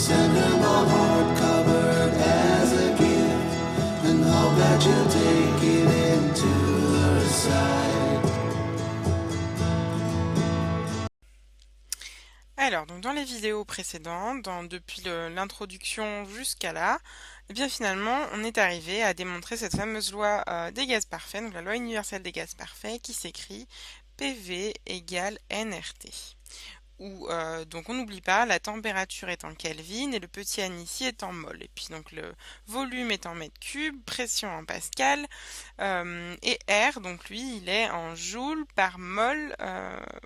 Send her my heart covered as a gift, and hope that you'll take it into her side. Alors, donc dans les vidéos précédentes, depuis l'introduction jusqu'à là, eh bien finalement, on est arrivé à démontrer cette fameuse loi des gaz parfaits, donc la loi universelle des gaz parfaits, qui s'écrit PV égale nRT. Où, donc on n'oublie pas, la température est en Kelvin et le petit n ici est en mol. Et puis donc le volume est en mètres cubes, pression en pascal, et R, donc lui, il est en joule par mol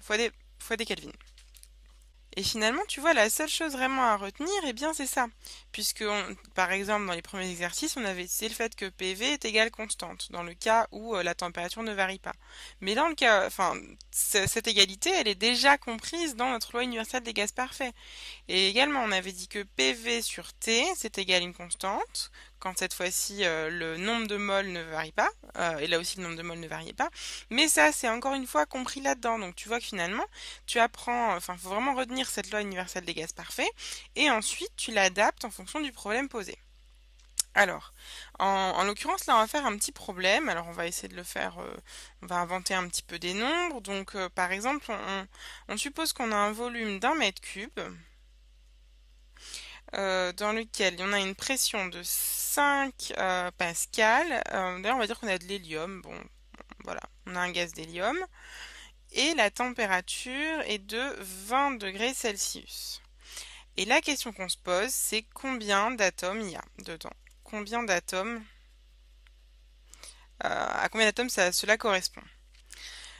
fois des Kelvin. Et finalement, tu vois, la seule chose vraiment à retenir, eh bien, c'est ça. Puisque, par exemple, dans les premiers exercices, on avait cité le fait que PV est égale constante, dans le cas où la température ne varie pas. Mais dans le cas, enfin, cette égalité, elle est déjà comprise dans notre loi universelle des gaz parfaits. Et également, on avait dit que PV sur T, c'est égal à une constante, quand cette fois-ci le nombre de moles ne varie pas, et là aussi le nombre de moles ne variait pas, mais ça c'est encore une fois compris là-dedans, donc tu vois que finalement tu apprends, enfin il faut vraiment retenir cette loi universelle des gaz parfaits, et ensuite tu l'adaptes en fonction du problème posé. Alors, en l'occurrence là on va faire un petit problème, alors on va essayer de le faire, on va inventer un petit peu des nombres, donc par exemple on suppose qu'on a un volume d'un mètre cube, dans lequel on a une pression de 5 pascal. D'ailleurs, on va dire qu'on a de l'hélium. Bon, voilà, on a un gaz d'hélium. Et la température est de 20 degrés Celsius. Et la question qu'on se pose, c'est combien d'atomes il y a dedans? Combien d'atomes, à combien d'atomes cela correspond?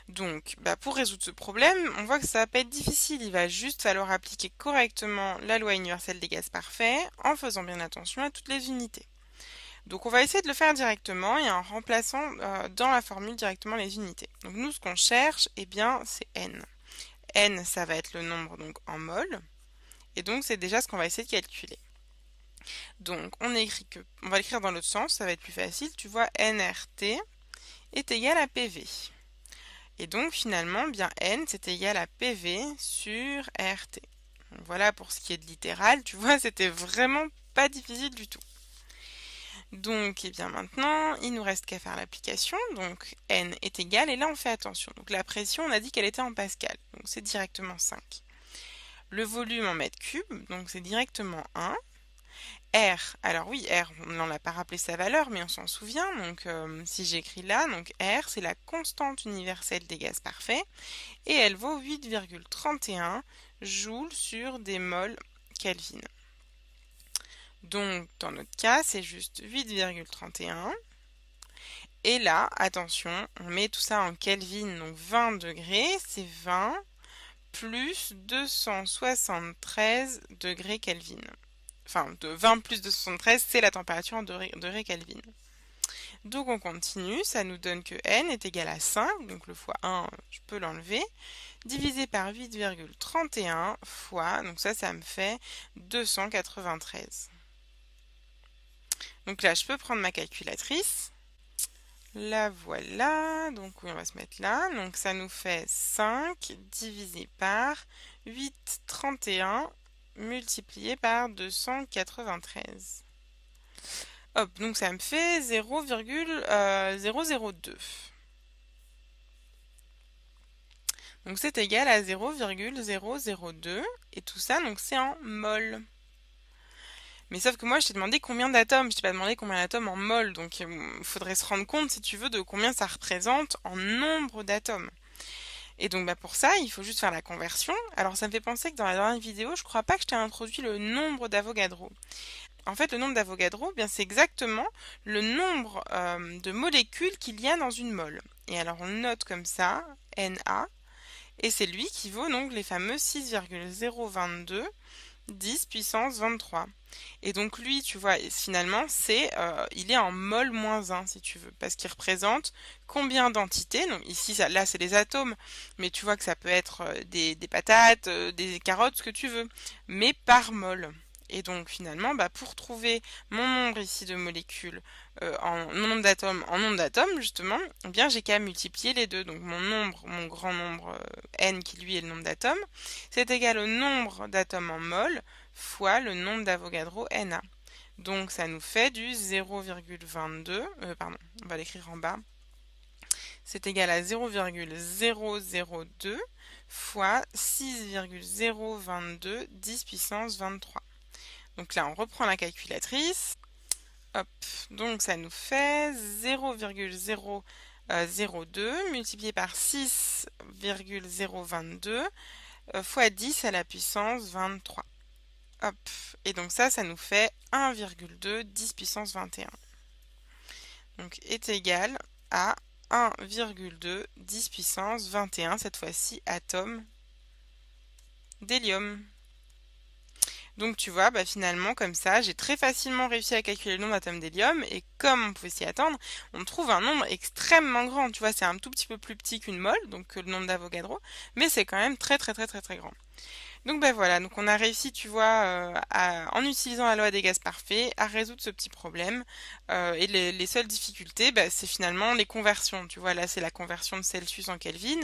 Donc, pour résoudre ce problème, on voit que ça va pas être difficile. Il va juste falloir appliquer correctement la loi universelle des gaz parfaits en faisant bien attention à toutes les unités. Donc, on va essayer de le faire directement et en remplaçant dans la formule directement les unités. Donc, nous, ce qu'on cherche, eh bien, c'est n. N, ça va être le nombre donc en mol. Et donc, c'est déjà ce qu'on va essayer de calculer. Donc, on va l'écrire dans l'autre sens, ça va être plus facile. Tu vois, nRT est égal à PV. Et donc finalement, bien N, c'est égal à PV sur RT. Donc, voilà pour ce qui est de littéral, tu vois, c'était vraiment pas difficile du tout. Donc, et bien maintenant, il nous reste qu'à faire l'application. Donc, N est égal, et là on fait attention. Donc la pression, on a dit qu'elle était en pascal, donc c'est directement 5. Le volume en mètres cubes, donc c'est directement 1. R, alors oui, R, on n'en a pas rappelé sa valeur, mais on s'en souvient, donc si j'écris là, donc R, c'est la constante universelle des gaz parfaits, et elle vaut 8,31 joules sur des moles Kelvin. Donc, dans notre cas, c'est juste 8,31. Et là, attention, on met tout ça en Kelvin, donc 20 degrés, c'est 20 plus 273 degrés Kelvin. Enfin, de 20 plus 273, c'est la température en degrés Kelvin. Donc on continue, ça nous donne que n est égal à 5, donc le fois 1, je peux l'enlever, divisé par 8,31 fois, donc ça me fait 293. Donc là, je peux prendre ma calculatrice. La voilà, donc oui, on va se mettre là. Donc ça nous fait 5 divisé par 8,31 multiplié par 293. Hop, donc ça me fait 0,002. Donc c'est égal à 0,002 et tout ça, donc c'est en mol. Mais sauf que moi, je t'ai demandé combien d'atomes, je t'ai pas demandé combien d'atomes en mol, donc il faudrait se rendre compte, si tu veux, de combien ça représente en nombre d'atomes. Et donc pour ça, il faut juste faire la conversion. Alors ça me fait penser que dans la dernière vidéo, je crois pas que je t'ai introduit le nombre d'Avogadro. En fait, le nombre d'Avogadro, bien c'est exactement le nombre de molécules qu'il y a dans une mole. Et alors on le note comme ça, Na, et c'est lui qui vaut donc les fameux 6,022 10 puissance 23. Et donc lui, tu vois, finalement, il est en mol moins 1, si tu veux, parce qu'il représente combien d'entités. Donc ici, là, c'est les atomes, mais tu vois que ça peut être des patates, des carottes, ce que tu veux, mais par mol. Et donc finalement, pour trouver mon nombre ici de molécules, mon nombre d'atomes en nombre d'atomes, justement, eh bien j'ai qu'à multiplier les deux. Donc mon grand nombre n qui lui est le nombre d'atomes, c'est égal au nombre d'atomes en mol fois le nombre d'Avogadro Na. Donc ça nous fait du 0,22, pardon, on va l'écrire en bas. C'est égal à 0,002 fois 6,022 10 puissance 23. Donc là, on reprend la calculatrice. Hop, donc ça nous fait 0,002 multiplié par 6,022 fois 10 à la puissance 23. Hop, et donc ça nous fait 1,2 10 puissance 21. Donc est égal à 1,2 10 puissance 21, cette fois-ci atome d'hélium. Donc tu vois, finalement, comme ça, j'ai très facilement réussi à calculer le nombre d'atomes d'hélium, et comme on pouvait s'y attendre, on trouve un nombre extrêmement grand. Tu vois, c'est un tout petit peu plus petit qu'une mole, donc que le nombre d'Avogadro, mais c'est quand même très très très très très grand. Donc voilà, donc on a réussi, tu vois, en utilisant la loi des gaz parfaits, à résoudre ce petit problème. Et les seules difficultés, c'est finalement les conversions. Tu vois, là c'est la conversion de Celsius en Kelvin.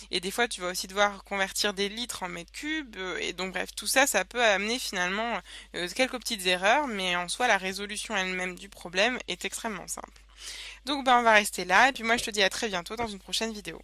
Et des fois, tu vas aussi devoir convertir des litres en mètres cubes. Et donc bref, tout ça, ça peut amener finalement quelques petites erreurs. Mais en soi, la résolution elle-même du problème est extrêmement simple. Donc on va rester là. Et puis moi, je te dis à très bientôt dans une prochaine vidéo.